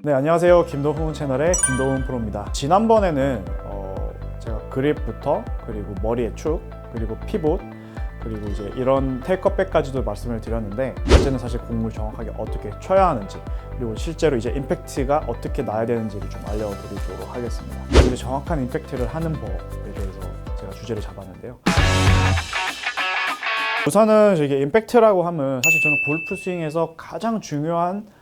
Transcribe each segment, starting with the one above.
네, 안녕하세요. 김도훈 채널의 김도훈 프로입니다. 지난번에는 제가 그립부터 그리고 머리의 축 그리고 피봇 그리고 이제 이런 테이크업백까지도 말씀을 드렸는데, 이제는 사실 공을 정확하게 어떻게 쳐야 하는지 그리고 실제로 이제 임팩트가 어떻게 나야 되는지를 좀 알려드리도록 하겠습니다. 이제 정확한 임팩트를 하는 법에 대해서 제가 주제를 잡았는데요. 우선은 이게 임팩트라고 하면 사실 저는 골프 스윙에서 가장 중요한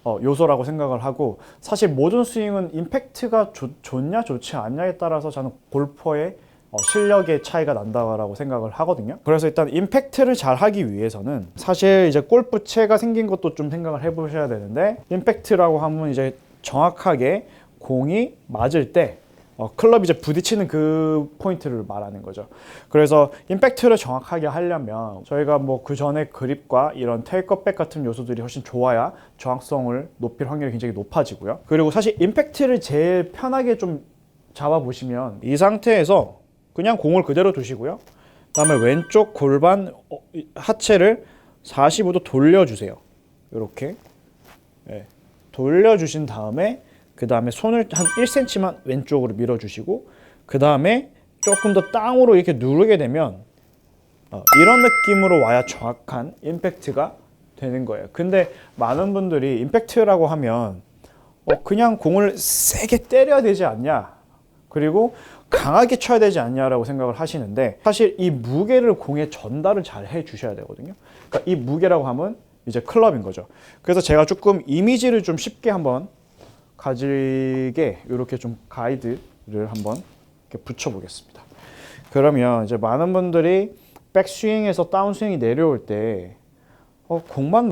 요소라고 생각을 하고, 사실 모든 스윙은 임팩트가 좋냐 좋지 않냐에 따라서 저는 골퍼의 실력의 차이가 난다고 생각을 하거든요. 그래서 일단 임팩트를 잘 하기 위해서는 사실 이제 골프채가 생긴 것도 좀 생각을 해보셔야 되는데, 임팩트라고 하면 이제 정확하게 공이 맞을 때 클럽이 이제 부딪히는 그 포인트를 말하는 거죠. 그래서 임팩트를 정확하게 하려면 저희가 뭐 그 전에 그립과 이런 테이크업백 같은 요소들이 훨씬 좋아야 정확성을 높일 확률이 굉장히 높아지고요. 그리고 사실 임팩트를 제일 편하게 좀 잡아보시면 이 상태에서 그냥 공을 그대로 두시고요. 그다음에 왼쪽 골반 하체를 45도 돌려주세요. 이렇게 돌려주신 다음에 그 다음에 손을 한 1cm만 왼쪽으로 밀어주시고, 그 다음에 조금 더 땅으로 이렇게 누르게 되면 이런 느낌으로 와야 정확한 임팩트가 되는 거예요. 근데 많은 분들이 임팩트라고 하면 그냥 공을 세게 때려야 되지 않냐, 그리고 강하게 쳐야 되지 않냐라고 생각을 하시는데, 사실 이 무게를 공에 전달을 잘 해주셔야 되거든요. 그러니까 이 무게라고 하면 이제 클럽인 거죠. 그래서 제가 조금 이미지를 좀 쉽게 한번 가지게 이렇게 좀 가이드를 한번 이렇게 붙여보겠습니다. 그러면 이제 많은 분들이 백스윙에서 다운스윙이 내려올 때 공만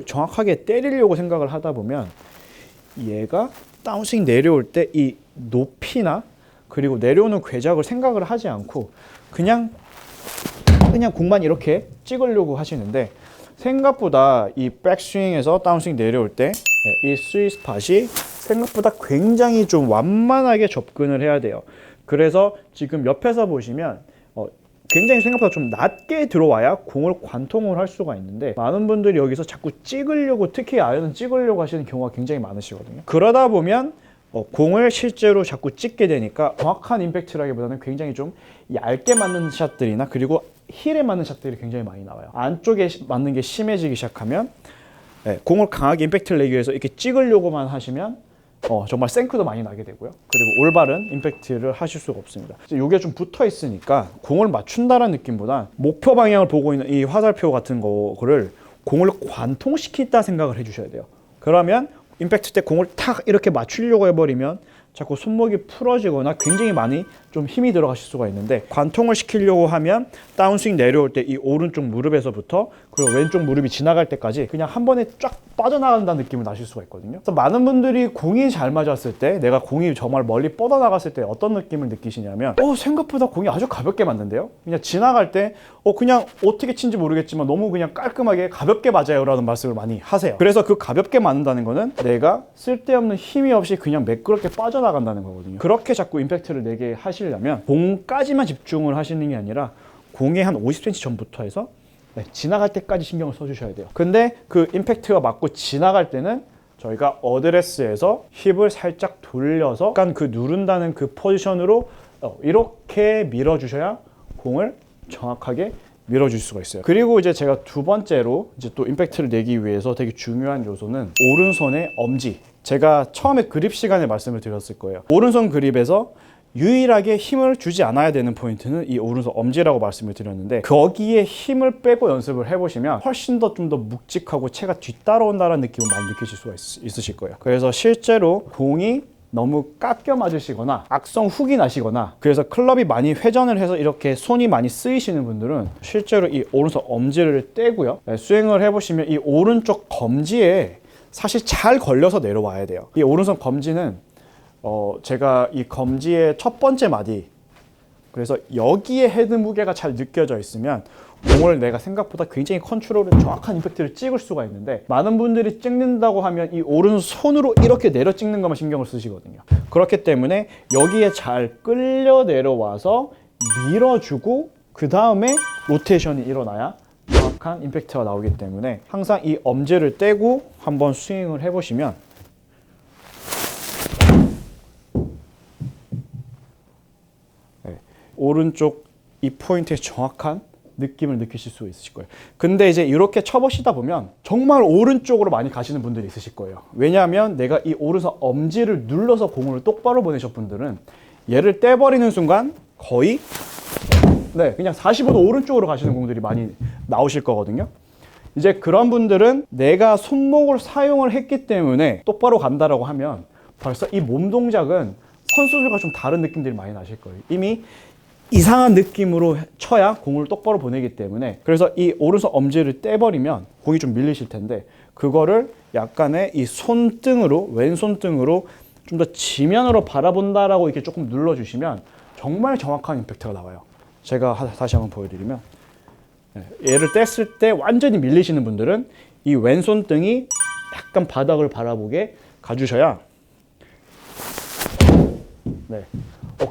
정확하게 때리려고 생각을 하다 보면 얘가 다운스윙 내려올 때 이 높이나 그리고 내려오는 궤적을 생각을 하지 않고 그냥 공만 이렇게 찍으려고 하시는데, 생각보다 이 백스윙에서 다운스윙 내려올 때 이 스윗 스팟이 생각보다 굉장히 좀 완만하게 접근을 해야 돼요. 그래서 지금 옆에서 보시면 굉장히 생각보다 좀 낮게 들어와야 공을 관통을 할 수가 있는데, 많은 분들이 여기서 자꾸 찍으려고, 특히 아이언은 찍으려고 하시는 경우가 굉장히 많으시거든요. 그러다 보면 공을 실제로 자꾸 찍게 되니까 정확한 임팩트라기보다는 굉장히 좀 얇게 맞는 샷들이나 그리고 힐에 맞는 샷들이 굉장히 많이 나와요. 안쪽에 맞는 게 심해지기 시작하면 공을 강하게 임팩트를 내기 위해서 이렇게 찍으려고만 하시면 정말 생크도 많이 나게 되고요. 그리고 올바른 임팩트를 하실 수가 없습니다. 이게 좀 붙어 있으니까 공을 맞춘다는 느낌보다 목표 방향을 보고 있는 이 화살표 같은 거를 공을 관통시킨다 생각을 해주셔야 돼요. 그러면 임팩트 때 공을 탁 이렇게 맞추려고 해버리면 자꾸 손목이 풀어지거나 굉장히 많이 좀 힘이 들어가실 수가 있는데, 관통을 시키려고 하면 다운스윙 내려올 때 이 오른쪽 무릎에서부터 그리고 왼쪽 무릎이 지나갈 때까지 그냥 한 번에 쫙 빠져나간다는 느낌을 나실 수가 있거든요. 그래서 많은 분들이 공이 잘 맞았을 때, 내가 공이 정말 멀리 뻗어나갔을 때 어떤 느낌을 느끼시냐면 생각보다 공이 아주 가볍게 맞는데요? 그냥 지나갈 때 그냥 어떻게 친지 모르겠지만 너무 그냥 깔끔하게 가볍게 맞아요 라는 말씀을 많이 하세요. 그래서 그 가볍게 맞는다는 거는 내가 쓸데없는 힘이 없이 그냥 매끄럽게 빠져나간다는 거거든요. 그렇게 자꾸 임팩트를 내게 하시려면 공까지만 집중을 하시는 게 아니라 공의 한 50cm 전부터 해서 지나갈 때까지 신경을 써주셔야 돼요. 근데 그 임팩트가 맞고 지나갈 때는 저희가 어드레스에서 힙을 살짝 돌려서 약간 그 누른다는 그 포지션으로 이렇게 밀어주셔야 공을 정확하게 밀어줄 수가 있어요. 그리고 이제 제가 두 번째로 이제 또 임팩트를 내기 위해서 되게 중요한 요소는 오른손의 엄지. 제가 처음에 그립 시간에 말씀을 드렸을 거예요. 오른손 그립에서 유일하게 힘을 주지 않아야 되는 포인트는 이 오른손 엄지라고 말씀을 드렸는데, 거기에 힘을 빼고 연습을 해보시면 훨씬 더 좀 더 묵직하고 채가 뒤따라온다는 느낌을 많이 느끼실 수가 있으실 거예요. 그래서 실제로 공이 너무 깎여 맞으시거나 악성 훅이 나시거나, 그래서 클럽이 많이 회전을 해서 이렇게 손이 많이 쓰이시는 분들은 실제로 이 오른손 엄지를 떼고요, 스윙을 해보시면 이 오른쪽 검지에 사실 잘 걸려서 내려와야 돼요. 이 오른손 검지는 제가 이 검지의 첫 번째 마디, 그래서 여기에 헤드 무게가 잘 느껴져 있으면 공을 내가 생각보다 굉장히 컨트롤을 정확한 임팩트를 찍을 수가 있는데, 많은 분들이 찍는다고 하면 이 오른손으로 이렇게 내려 찍는 것만 신경을 쓰시거든요. 그렇기 때문에 여기에 잘 끌려 내려와서 밀어주고 그 다음에 로테이션이 일어나야 정확한 임팩트가 나오기 때문에 항상 이 엄지를 떼고 한번 스윙을 해보시면 오른쪽 이 포인트의 정확한 느낌을 느끼실 수 있으실 거예요. 근데 이제 이렇게 쳐보시다 보면 정말 오른쪽으로 많이 가시는 분들이 있으실 거예요. 왜냐하면 내가 이 오른손 엄지를 눌러서 공을 똑바로 보내실 분들은 얘를 떼버리는 순간 거의 그냥 45도 오른쪽으로 가시는 공들이 많이 나오실 거거든요. 이제 그런 분들은 내가 손목을 사용을 했기 때문에 똑바로 간다라고 하면 벌써 이 몸 동작은 선수들과 좀 다른 느낌들이 많이 나실 거예요. 이미 이상한 느낌으로 쳐야 공을 똑바로 보내기 때문에, 그래서 이 오른손 엄지를 떼버리면 공이 좀 밀리실 텐데, 그거를 약간의 이 손등으로, 왼손등으로 좀 더 지면으로 바라본다라고 이렇게 조금 눌러주시면 정말 정확한 임팩트가 나와요. 제가 다시 한번 보여드리면, 얘를 뗐을 때 완전히 밀리시는 분들은 이 왼손등이 약간 바닥을 바라보게 가주셔야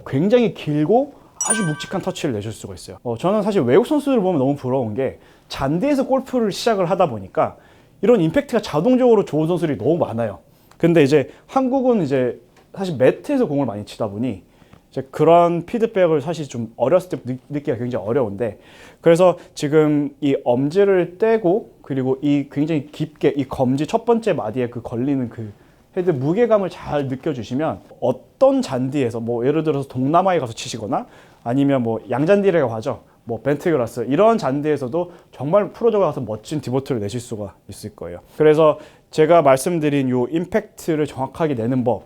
굉장히 길고 아주 묵직한 터치를 내줄 수가 있어요. 저는 사실 외국 선수들을 보면 너무 부러운 게, 잔디에서 골프를 시작을 하다 보니까 이런 임팩트가 자동적으로 좋은 선수들이 너무 많아요. 근데 이제 한국은 이제 사실 매트에서 공을 많이 치다 보니 이제 그런 피드백을 사실 좀 어렸을 때 느끼기가 굉장히 어려운데, 그래서 지금 이 엄지를 떼고, 그리고 이 굉장히 깊게 이 검지 첫 번째 마디에 그 걸리는 그 헤드 무게감을 잘 느껴주시면 어떤 잔디에서, 뭐 예를 들어서 동남아에 가서 치시거나 아니면 뭐 양잔디라고 하죠, 뭐 벤트그라스, 이런 잔디에서도 정말 프로저가 가서 멋진 디보트를 내실 수가 있을 거예요. 그래서 제가 말씀드린 요 임팩트를 정확하게 내는 법,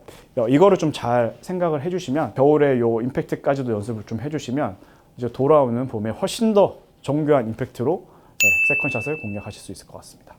이거를 좀 잘 생각을 해주시면, 겨울에 요 임팩트까지도 연습을 좀 해주시면 이제 돌아오는 봄에 훨씬 더 정교한 임팩트로 세컨샷을 공략하실 수 있을 것 같습니다.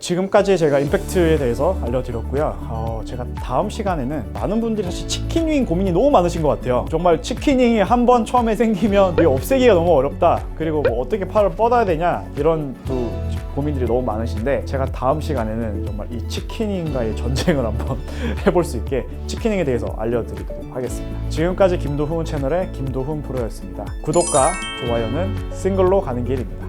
지금까지 제가 임팩트에 대해서 알려드렸고요. 제가 다음 시간에는 많은 분들이 사실 치킨윙 고민이 너무 많으신 것 같아요. 정말 치킨윙이 한 번 처음에 생기면 이게 없애기가 너무 어렵다, 그리고 뭐 어떻게 팔을 뻗어야 되냐, 이런 또 고민들이 너무 많으신데, 제가 다음 시간에는 정말 이 치킨윙과의 전쟁을 한번 해볼 수 있게 치킨윙에 대해서 알려드리도록 하겠습니다. 지금까지 김도훈 채널의 김도훈 프로였습니다. 구독과 좋아요는 싱글로 가는 길입니다.